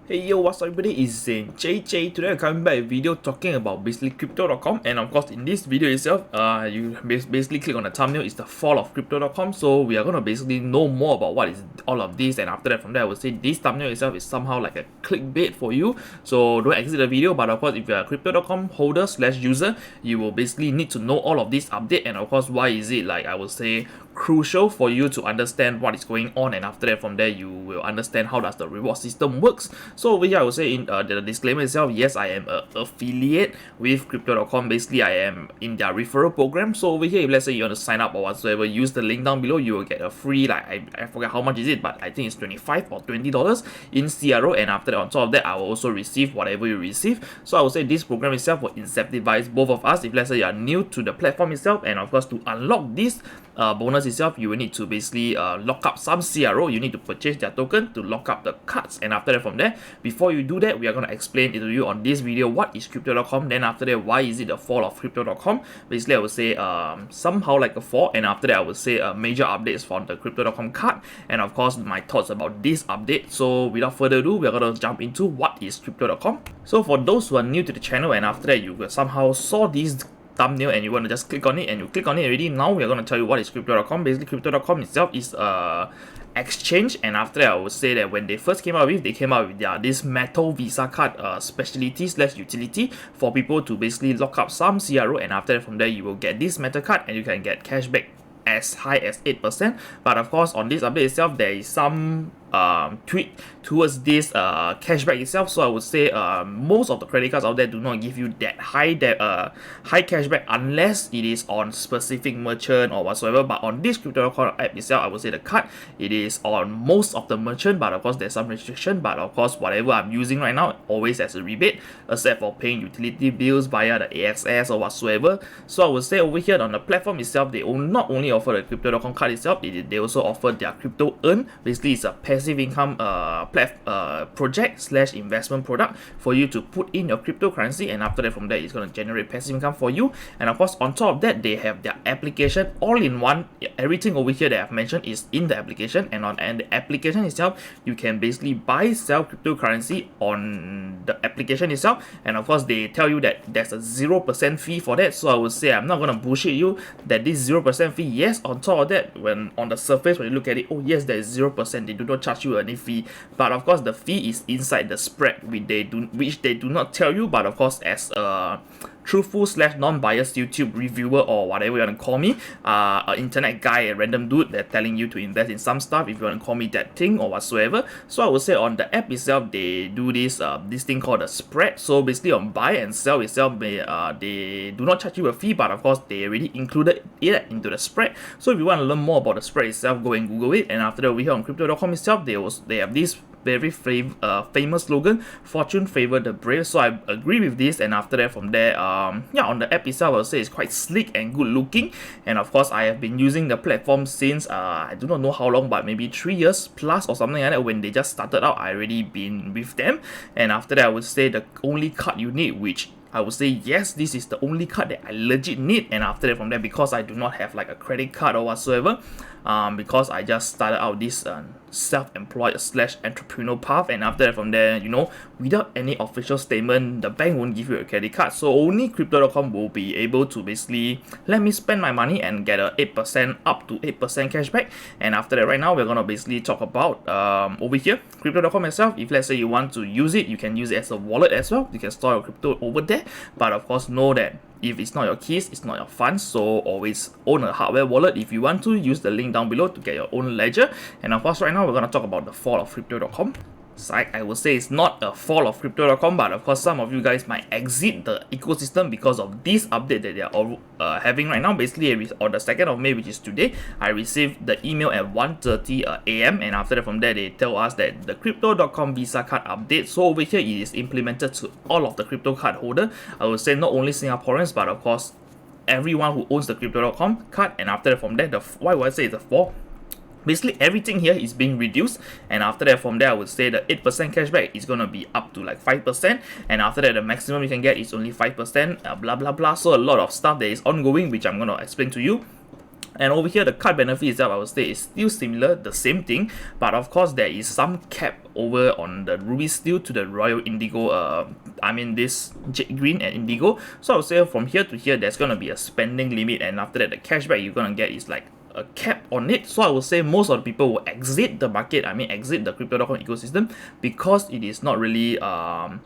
Hey yo, what's up everybody, it's JJ. Today I'm coming back with a video talking about basically crypto.com, and of course in this video itself, you basically click on the thumbnail, it's the fall of crypto.com. So we are going to basically know more about what is all of this, and after that from there I would say this thumbnail itself is somehow like a clickbait for you. So don't exit the video, but of course if you're a crypto.com holder slash user, you will basically need to know all of this update, and of course why is it like I would say crucial for you to understand what is going on, and after that from there you will understand how does the reward system works. So over here I would say in the disclaimer itself, yes, I am an affiliate with crypto.com. Basically I am in their referral program. So over here, if let's say you want to sign up or whatsoever, use the link down below, you will get a free, like I forget how much is it, but I think it's $25 or $20 in CRO, and after that on top of that I will also receive whatever you receive. So I would say this program itself will incentivize both of us. If let's say you are new to the platform itself, and of course to unlock this bonus itself, you will need to basically lock up some CRO. You need to purchase their token to lock up the cards, and after that from there, before you do that, we are going to explain it to you on this video what is crypto.com. Then after that, why is it the fall of crypto.com. Basically I would say somehow like a fall, and after that I would say major updates for the crypto.com card, and of course my thoughts about this update. So without further ado, we are going to jump into what is crypto.com. So for those who are new to the channel, and after that you somehow saw this thumbnail and you want to just click on it, and you click on it already, now we are going to tell you what is crypto.com. Basically crypto.com itself is a exchange, and after that I would say that when they first came out with, they came out with this metal Visa card specialty slash utility for people to basically lock up some CRO, and after that from there you will get this metal card and you can get cashback as high as 8%. But of course on this update itself, there is some tweak towards this cashback itself. So I would say most of the credit cards out there do not give you that high cashback unless it is on specific merchant or whatsoever. But on this crypto.com app itself, I would say the card, it is on most of the merchant, but of course there's some restriction. But of course whatever I'm using right now always has a rebate, except for paying utility bills via the AXS or whatsoever. So I would say over here on the platform itself, they not only offer the crypto.com card itself, they also offer their crypto earn. Basically it's a passive income project slash investment product for you to put in your cryptocurrency, and after that from there it's going to generate passive income for you. And of course on top of that, they have their application all in one. Everything over here that I've mentioned is in the application, and on the application itself you can basically buy, sell cryptocurrency on the application itself, and of course they tell you that there's a 0% fee for that. So I would say I'm not going to bullshit you that this 0% fee, yes, on top of that, when on the surface when you look at it, oh yes, there is 0%, they do not charge you any fee, but of course the fee is inside the spread which they do not tell you. But of course as a truthful slash non-biased YouTube reviewer or whatever you want to call me, an internet guy, a random dude that telling you to invest in some stuff, if you want to call me that thing or whatsoever. So I would say on the app itself, they do this thing called a spread. So basically on buy and sell itself, they do not charge you a fee, but of course they already included it into the spread. So if you want to learn more about the spread itself, go and Google it. And after that, over here on crypto.com itself, they have this very famous slogan, fortune favor the brave. So I agree with this, and after that from there, yeah, on the app itself I would say it's quite sleek and good looking. And of course I have been using the platform since I do not know how long, but maybe 3 years plus or something like that. When they just started out, I already been with them. And after that I would say the only card you need, which I would say yes, this is the only card that I legit need. And after that from there, because I do not have like a credit card or whatsoever, because I just started out this self-employed slash entrepreneur path, and after that from there, you know, without any official statement, the bank won't give you a credit card. So only crypto.com will be able to basically let me spend my money and get a 8% up to 8% cashback. And after that, right now we're gonna basically talk about over here crypto.com itself. If let's say you want to use it, you can use it as a wallet as well. You can store your crypto over there, but of course know that if it's not your keys, it's not your funds. So always own a hardware wallet. If you want to, use the link down below to get your own ledger. And of course right now we're going to talk about the fall of crypto.com. So I would say it's not a fall of crypto.com, but of course some of you guys might exit the ecosystem because of this update that they are all having right now. Basically on the 2nd of May, which is today, I received the email at 1:30 AM, and after that from there they tell us that the crypto.com Visa card update. So over here it is implemented to all of the crypto card holder. I would say not only Singaporeans, but of course everyone who owns the crypto.com card. And after that from there, why would I say it's a fall? Basically everything here is being reduced, and after that from there I would say the 8% cashback is going to be up to like 5%, and after that the maximum you can get is only 5%, blah blah blah. So a lot of stuff that is ongoing, which I'm going to explain to you. And over here, the card benefit itself, I would say, is still similar, the same thing, but of course, there is some cap over on the Ruby Steel to the Royal Indigo, this Jet Green and Indigo. So I would say from here to here, there's gonna be a spending limit, and after that, the cashback you're gonna get is like a cap on it. So I would say most of the people will exit the market, exit the Crypto.com ecosystem, because it is not really, I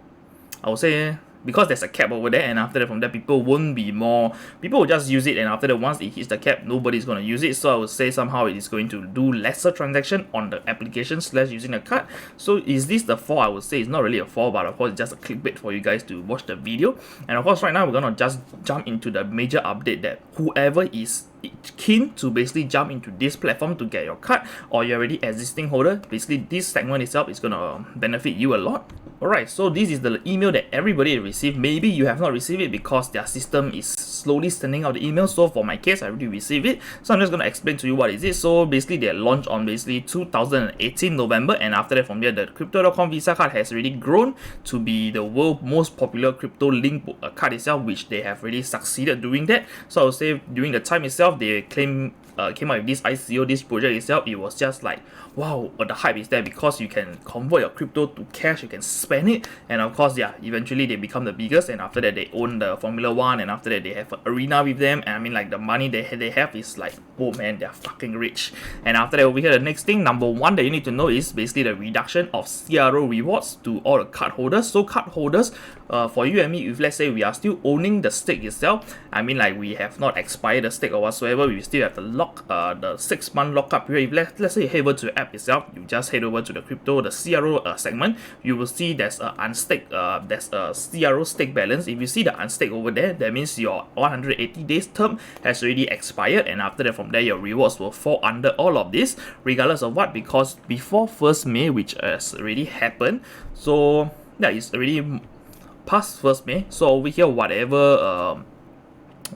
would say, because there's a cap over there, and after that, from there, people will just use it, and after that, once it hits the cap, nobody's going to use it. So I would say somehow it is going to do lesser transaction on the application / using the card. So is this the fall? I would say it's not really a fall, but of course it's just a clickbait for you guys to watch the video. And of course right now we're going to just jump into the major update that whoever is keen to basically jump into this platform to get your card, or you're already existing holder, basically this segment itself is going to benefit you a lot. Alright, so this is the email that everybody received. Maybe you have not received it because their system is slowly sending out the email. So for my case, I already received it. So I'm just going to explain to you what is it. So basically they launched on 2018 November, and after that, from there, the Crypto.com Visa card has already grown to be the world's most popular crypto link card itself, which they have really succeeded doing that. So I would say during the time itself, they came out with this ICO, this project itself, it was just like, wow, the hype is there because you can convert your crypto to cash, you can spend it, and of course, yeah, eventually they become the biggest, and after that, they own the Formula 1, and after that, they have an arena with them, and the money they have is like, oh man, they're fucking rich. And after that, over here, the next thing, number one that you need to know is basically the reduction of CRO rewards to all the card holders. So card holders, for you and me, if let's say we are still owning the stake itself, we have not expired the stake or whatsoever, we still have the 6-month lockup period. If let's say you head over to the app itself, you just head over to the CRO segment, you will see there's a CRO stake balance. If you see the unstake over there, that means your 180 days term has already expired, and after that, from there, your rewards will fall under all of this, regardless of what, because before 1st May, which has already happened, so that is already past 1st May. So over here, whatever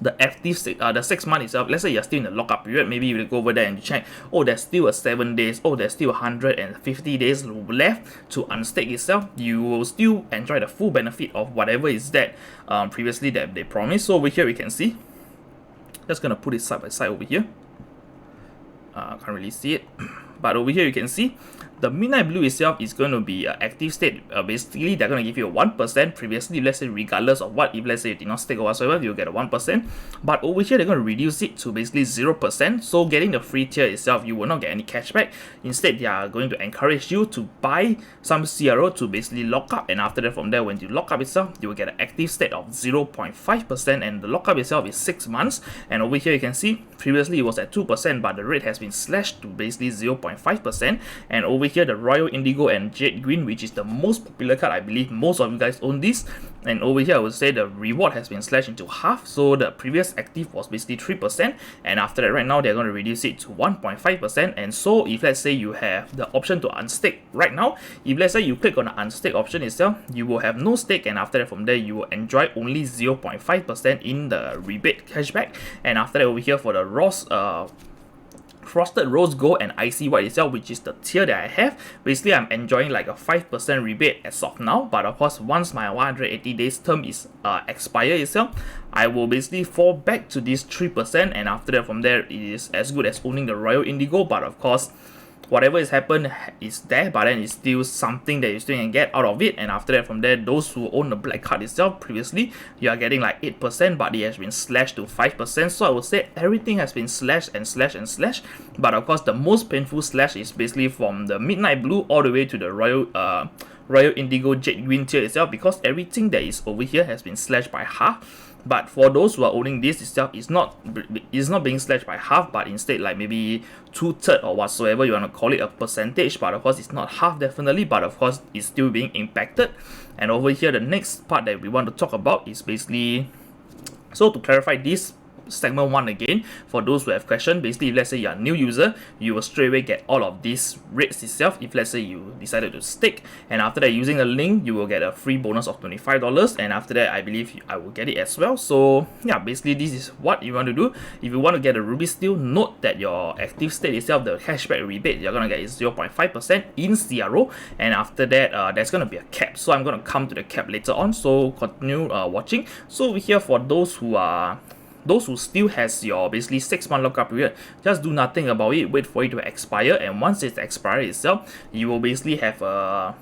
the active the 6 months itself, let's say you're still in the lockup period, maybe you will go over there and check, oh, there's still 7 days, oh, there's still 150 days left to unstake itself, you will still enjoy the full benefit of whatever is that previously that they promised. So over here we can see, just gonna put it side by side over here, can't really see it, but over here you can see the Midnight Blue itself is going to be active state. Basically, they're going to give you a 1%. Previously, let's say regardless of what, if let's say you did not stake or whatsoever, you'll get a 1%. But over here, they're going to reduce it to basically 0%. So getting the free tier itself, you will not get any cashback. Instead, they are going to encourage you to buy some CRO to basically lock up. And after that, from there, when you lock up itself, you will get an active state of 0.5%. And the lockup itself is 6 months. And over here, you can see previously it was at 2%, but the rate has been slashed to basically 0.5%. And over here, the Royal Indigo and Jet Green, which is the most popular card, I believe most of you guys own this, and over here I would say the reward has been slashed into half. So the previous active was basically 3%, and after that, right now they're going to reduce it to 1.5%. And so if let's say you have the option to unstake right now, if let's say you click on the unstake option itself, you will have no stake, and after that, from there you will enjoy only 0.5% in the rebate cashback. And after that, over here for the Frosted Rose Gold and Icy White itself, which is the tier that I have, basically I'm enjoying like a 5% rebate as of now, but of course once my 180 days term is expired itself, I will basically fall back to this 3%, and after that, from there, it is as good as owning the Royal Indigo. But of course, whatever has happened is there, but then it's still something that you still can get out of it. And after that, from there, those who own the black card itself previously, you are getting like 8%, but it has been slashed to 5%. So I would say everything has been slashed and slashed and slashed. But of course, the most painful slash is basically from the Midnight Blue all the way to the Royal Indigo Jet Green tier itself, because everything that is over here has been slashed by half. But for those who are owning this itself, it's not being slashed by half, but instead like maybe 2/3 or whatsoever you want to call it, a percentage. But of course, it's not half definitely, but of course it's still being impacted. And over here, the next part that we want to talk about is basically, so to clarify this segment 1 again, for those who have questions, basically if let's say you're a new user, you will straight away get all of these rates itself if let's say you decided to stake, and after that, using the link, you will get a free bonus of $25, and after that, I believe I will get it as well. So yeah, basically this is what you want to do. If you want to get a Ruby Steel, note that your active state itself, the cashback rebate you're gonna get is 0.5% in CRO, and after that, there's gonna be a cap. So I'm gonna come to the cap later on, so continue watching. So over here, for those who are those who still has your basically 6-month lockup period, just do nothing about it, wait for it to expire, and once it's expired itself, you will basically have a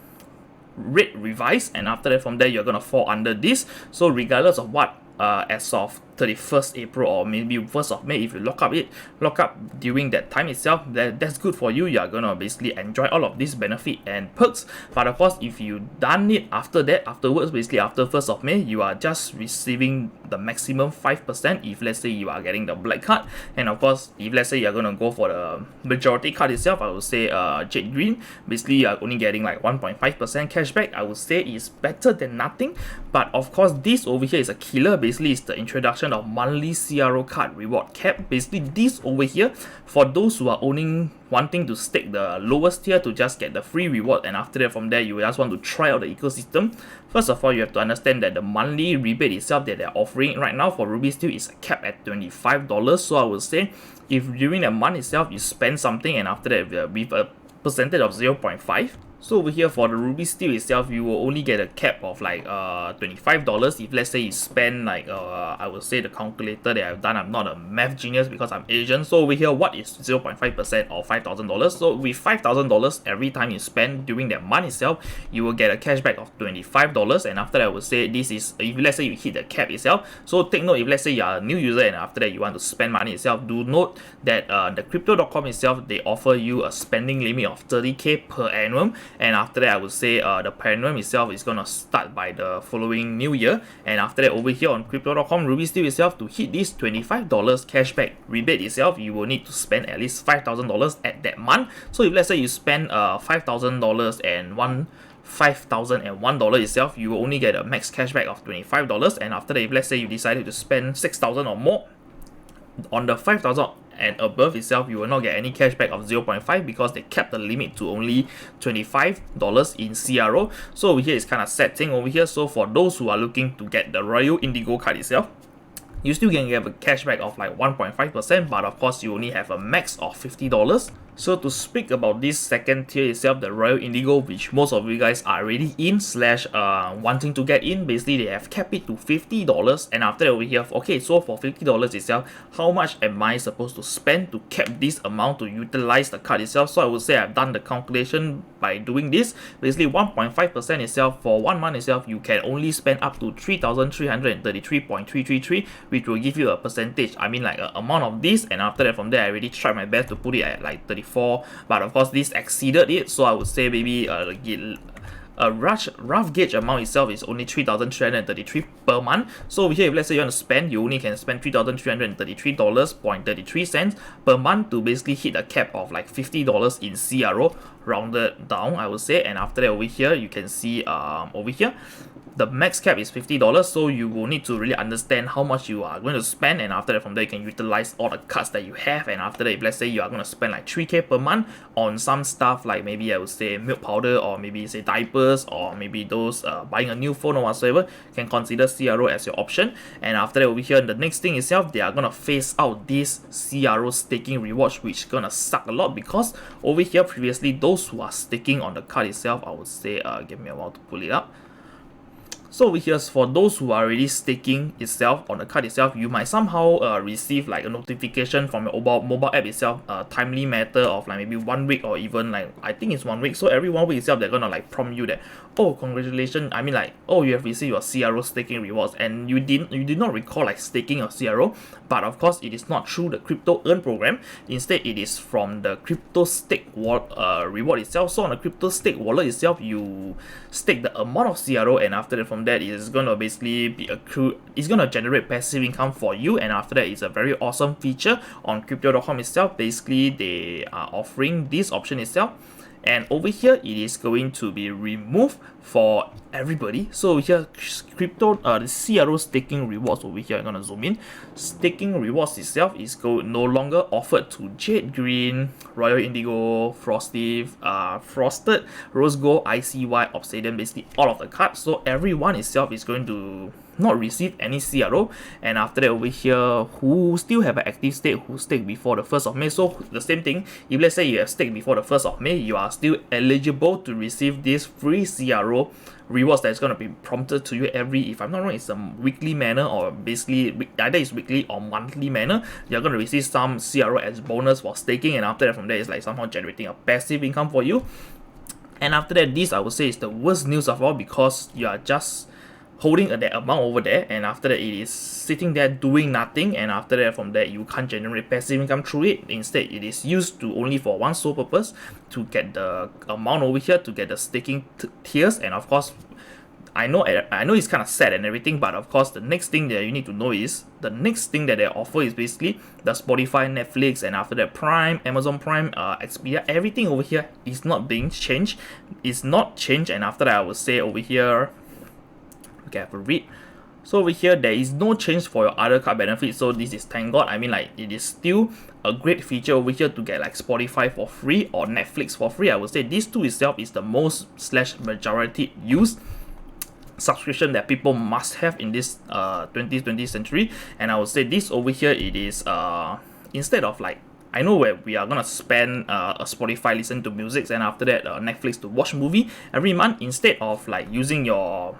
rate revise, and after that from there you're gonna fall under this. So regardless of what as of 31st April or maybe 1st of May, if you lock up during that time itself, that's good for you. You're gonna basically enjoy all of this benefit and perks. But of course, if you done it afterwards, basically after 1st of May, you are just receiving the maximum 5% if let's say you are getting the black card. And of course, if let's say you're gonna go for the majority card itself, I would say Jade Green, basically you're only getting like 1.5% cashback. I would say is better than nothing. But of course, this over here is a killer. Basically, it's the introduction of monthly CRO card reward cap. Basically, this over here, for those who are wanting to stake the lowest tier to just get the free reward, and after that from there you just want to try out the ecosystem. First of all, you have to understand that the monthly rebate itself that they're offering right now for Ruby Steel is capped at $25. So I would say if during the month itself you spend something, and after that with a percentage of 0.5, so over here for the Ruby Steel itself, you will only get a cap of like $25 if let's say you spend like I would say the calculator that I've done, I'm not a math genius because I'm Asian. So over here, what is 0.5% or $5,000? So with $5,000 every time you spend during that month itself, you will get a cashback of $25. And after that, I would say this is if let's say you hit the cap itself. So take note, if let's say you are a new user and after that you want to spend money itself, do note that the crypto.com itself, they offer you a spending limit of 30k per annum. And after that, I would say the per annum itself is going to start by the following new year. And after that, over here on crypto.com, Ruby Steel itself, to hit this $25 cashback rebate itself, you will need to spend at least $5,000 at that month. So if let's say you spend $5,000 and $5,001 itself, you will only get a max cashback of $25. And after that, if let's say you decided to spend $6,000 or more on the $5,000 and above itself, you will not get any cashback of 0.5 because they kept the limit to only $25 in CRO. So over here is kind of sad thing over here. So for those who are looking to get the Royal Indigo card itself, you still can get a cashback of like 1.5%, but of course you only have a max of $50. So to speak about this second tier itself, the Royal Indigo, which most of you guys are already in / wanting to get in, basically they have capped it to $50. And after that over here, okay, so for $50 itself, how much am I supposed to spend to cap this amount to utilize the card itself? So I would say I've done the calculation by doing this. Basically 1.5% itself, for 1 month itself, you can only spend up to 3,333.333, which will give you a percentage, I mean like an amount of this. And after that from there, I already tried my best to put it at like 34, but of course this exceeded it. So I would say maybe a rough gauge amount itself is only 3,333 per month. So over here, if let's say you want to spend, you only can spend $3,333.33 per month to basically hit a cap of like $50 in CRO, rounded down I would say. And after that over here, you can see over here the max cap is $50, so you will need to really understand how much you are going to spend, and after that from there you can utilize all the cards that you have. And after that, if let's say you are going to spend like 3k per month on some stuff like maybe I would say milk powder, or maybe say diapers, or maybe those buying a new phone or whatsoever, you can consider CRO as your option. And after that over here, the next thing itself, they are going to phase out this CRO staking rewards, which is going to suck a lot, because over here previously those who are staking on the card itself, I would say give me a while to pull it up. So over here, for those who are already staking itself on the card itself, you might somehow receive like a notification from your mobile app itself, a timely matter of like maybe 1 week, or even like I think it's 1 week. So every 1 week itself, they're gonna like prompt you that, oh, congratulations, I mean like, oh, you have received your CRO staking rewards, and you did not recall like staking your CRO. But of course, it is not through the Crypto Earn program. Instead, it is from the Crypto Stake reward itself. So on the Crypto Stake wallet itself, you stake the amount of CRO, and after that from that, it is gonna basically be accrued. It's gonna generate passive income for you. And after that, it's a very awesome feature on Crypto.com itself. Basically, they are offering this option itself. And over here, it is going to be removed for everybody. So over here, the CRO staking rewards over here, I'm gonna zoom in. Staking rewards itself is no longer offered to Jade Green, Royal Indigo, Frosted, Rose Gold, ICY, Obsidian, basically all of the cards. So everyone itself is going to not received any CRO, and after that over here who still have an active stake, who stake before the 1st of May. So the same thing, if let's say you have staked before the 1st of May, you are still eligible to receive this free CRO rewards that's going to be prompted to you every, if I'm not wrong, it's a weekly manner, or basically either it's weekly or monthly manner. You're going to receive some CRO as bonus for staking, and after that from there it's like somehow generating a passive income for you. And after that, this I would say is the worst news of all, because you are just holding that amount over there, and after that it is sitting there doing nothing, and after that from there you can't generate passive income through it. Instead, it is used to only for one sole purpose, to get the amount over here, to get the staking tiers. And of course, I know it's kind of sad and everything, but of course the next thing that you need to know is, the next thing that they offer is basically the Spotify, Netflix, and after that Prime, Amazon Prime, Expedia, everything over here is not being changed. It's not changed. And after that I would say over here, okay, I have a read. So over here there is no change for your other card benefits, so this is thank God. I mean, like, it is still a great feature over here to get like Spotify for free or Netflix for free. I would say these two itself is the most / majority used subscription that people must have in this 20th century. And I would say this over here, it is instead of like, I know where we are gonna spend a Spotify listen to music, and after that Netflix to watch movie every month, instead of like using your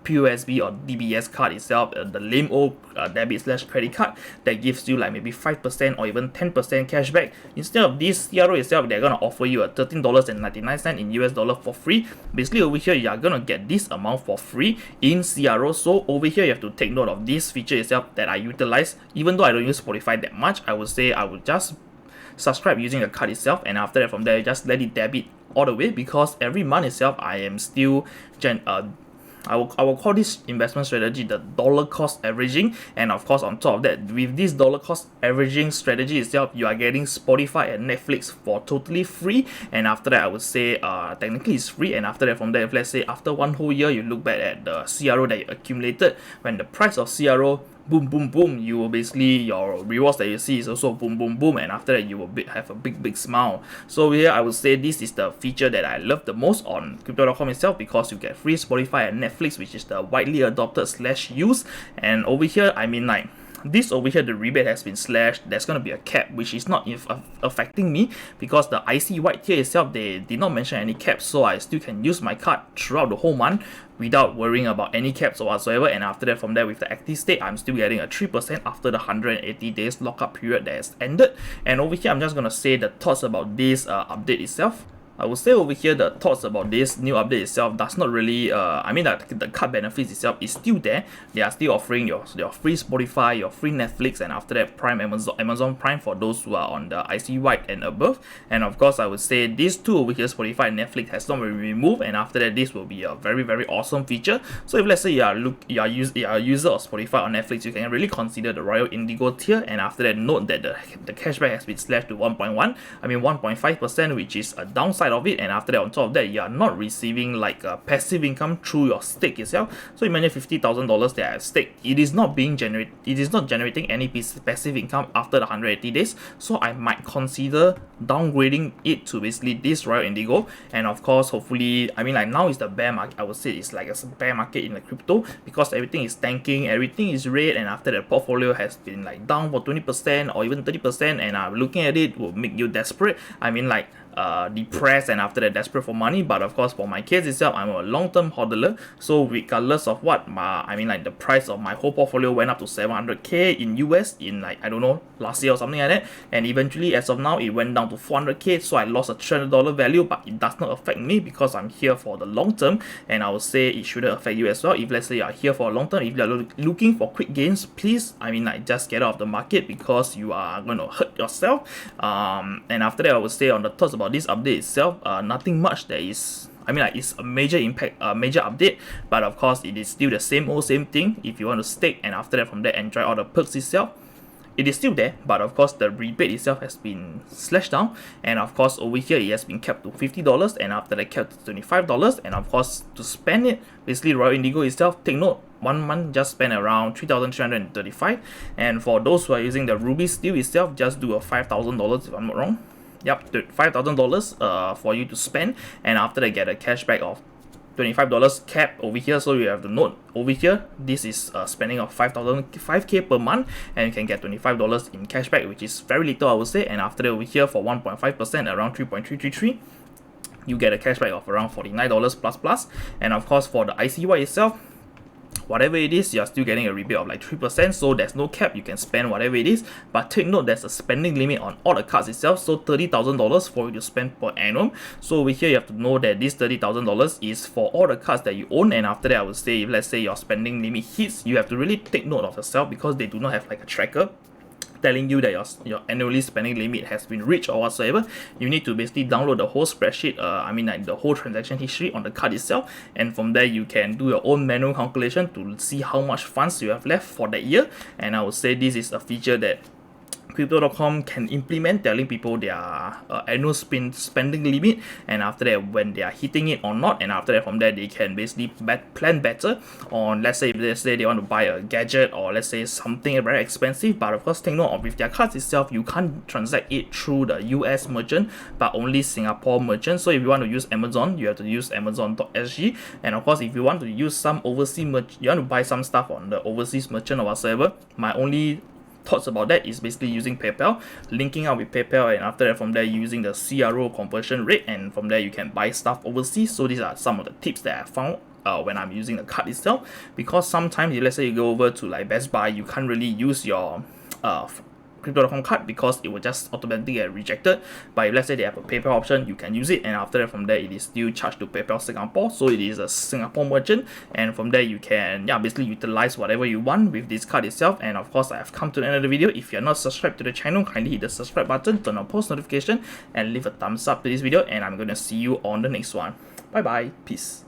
POSB or DBS card itself, the lame old debit / credit card that gives you like maybe 5% or even 10% cashback. Instead of this CRO itself, they're gonna offer you a $13.99 in US dollar for free. Basically over here you are gonna get this amount for free in CRO. So over here you have to take note of this feature itself that I utilize. Even though I don't use Spotify that much, I would say I would just subscribe using the card itself, and after that from there just let it debit all the way, because every month itself I am still I will call this investment strategy the dollar cost averaging. And of course, on top of that, with this dollar cost averaging strategy itself, you are getting Spotify and Netflix for totally free. And after that, I would say technically it's free. And after that, from there, if let's say after one whole year you look back at the CRO that you accumulated, when the price of CRO boom boom boom, you will basically, your rewards that you see is also boom boom boom, and after that you will have a big smile. So here I would say this is the feature that I love the most on Crypto.com itself, because you get free Spotify and Netflix, which is the widely adopted / used. And over here, I mean, like, this over here, the rebate has been slashed. There's going to be a cap, which is not affecting me, because the IC white tier itself, they did not mention any caps, so I still can use my card throughout the whole month without worrying about any caps or whatsoever. And after that, from there, with the active state, I'm still getting a 3% after the 180 days lockup period that has ended. And over here, I'm just going to say the thoughts about this update itself. I would say over here the thoughts about this new update itself does not really, I mean, the card benefits itself is still there. They are still offering your free Spotify, your free Netflix, and after that Prime, Amazon Prime for those who are on the IC white and above. And of course, I would say these two over here, Spotify and Netflix, has not been removed, and after that this will be a very awesome feature. So if let's say you are a user of Spotify or Netflix, you can really consider the Royal Indigo tier, and after that note that the cashback has been slashed to 1.5%, which is a downside of it. And after that, on top of that, you are not receiving like a passive income through your stake itself. So imagine $50,000 that I have staked, it is not generating any passive income after the 180 days. So I might consider downgrading it to basically this Royal Indigo. And of course, hopefully, I mean, like, now is the bear market. I would say it's like a bear market in the crypto, because everything is tanking, everything is red, and after the portfolio has been like down for 20% or even 30%, and looking at it will make you desperate. I mean, like, depressed, and after that desperate for money. But of course, for my case itself, I'm a long-term hodler, so regardless of what I mean, like, the price of my whole portfolio went up to 700k in US in, like, I don't know, last year or something like that, and eventually as of now it went down to 400k, so I lost a $300 value, but it does not affect me because I'm here for the long term. And I would say it shouldn't affect you as well. If let's say you are here for a long term, if you are looking for quick gains, please, I mean, like, just get out of the market, because you are going to hurt yourself. And after that, I would say on the thoughts about this update itself, nothing much that is, I mean, like, it's a major impact, major update, but of course it is still the same thing. If you want to stake, and after that from there enjoy all the perks itself, it is still there, but of course the rebate itself has been slashed down. And of course over here it has been capped to $50, and after that capped to $25. And of course, to spend it, basically Royal Indigo itself, take note, 1 month just spend around $3,335, and for those who are using the Ruby Steel itself, just do a $5,000 if I'm not wrong. Yep, $5,000 for you to spend, and after that get a cashback of $25 cap over here, so you have the note over here. This is spending of 5K per month, and you can get $25 in cashback, which is very little, I would say. And after that, over here for 1.5%, around 3.333, you get a cashback of around $49 plus. And of course, for the ICY itself, whatever it is, you're still getting a rebate of like 3%, so there's no cap, you can spend whatever it is. But take note, there's a spending limit on all the cards itself, so $30,000 for you to spend per annum. So over here, you have to know that this $30,000 is for all the cards that you own. And after that, I would say, if let's say your spending limit hits, you have to really take note of yourself, because they do not have like a tracker telling you that your annually spending limit has been reached or whatsoever. You need to basically download the whole spreadsheet, like the whole transaction history on the card itself, and from there you can do your own manual calculation to see how much funds you have left for that year. And I would say this is a feature that Crypto.com can implement, telling people their annual spending limit, and after that when they are hitting it or not, and after that from there they can basically plan better on, let's say they want to buy a gadget, or let's say something very expensive. But of course, take note of, with their cards itself, you can't transact it through the US merchant but only Singapore merchant. So if you want to use Amazon, you have to use amazon.sg. And of course, if you want to use some overseas you want to buy some stuff on the overseas merchant or whatsoever, my only thoughts about that is basically using PayPal, linking up with PayPal, and after that from there using the CRO conversion rate, and from there you can buy stuff overseas. So these are some of the tips that I found when I'm using the card itself, because sometimes let's say you go over to like Best Buy, you can't really use your Crypto.com card because it will just automatically get rejected. But if let's say they have a PayPal option, you can use it, and after that from there it is still charged to PayPal Singapore, so it is a Singapore merchant, and from there you can basically utilize whatever you want with this card itself. And of course, I have come to the end of the video. If you're not subscribed to the channel, kindly hit the subscribe button, turn on post notification, and leave a thumbs up to this video, and I'm gonna see you on the next one. Bye bye, peace.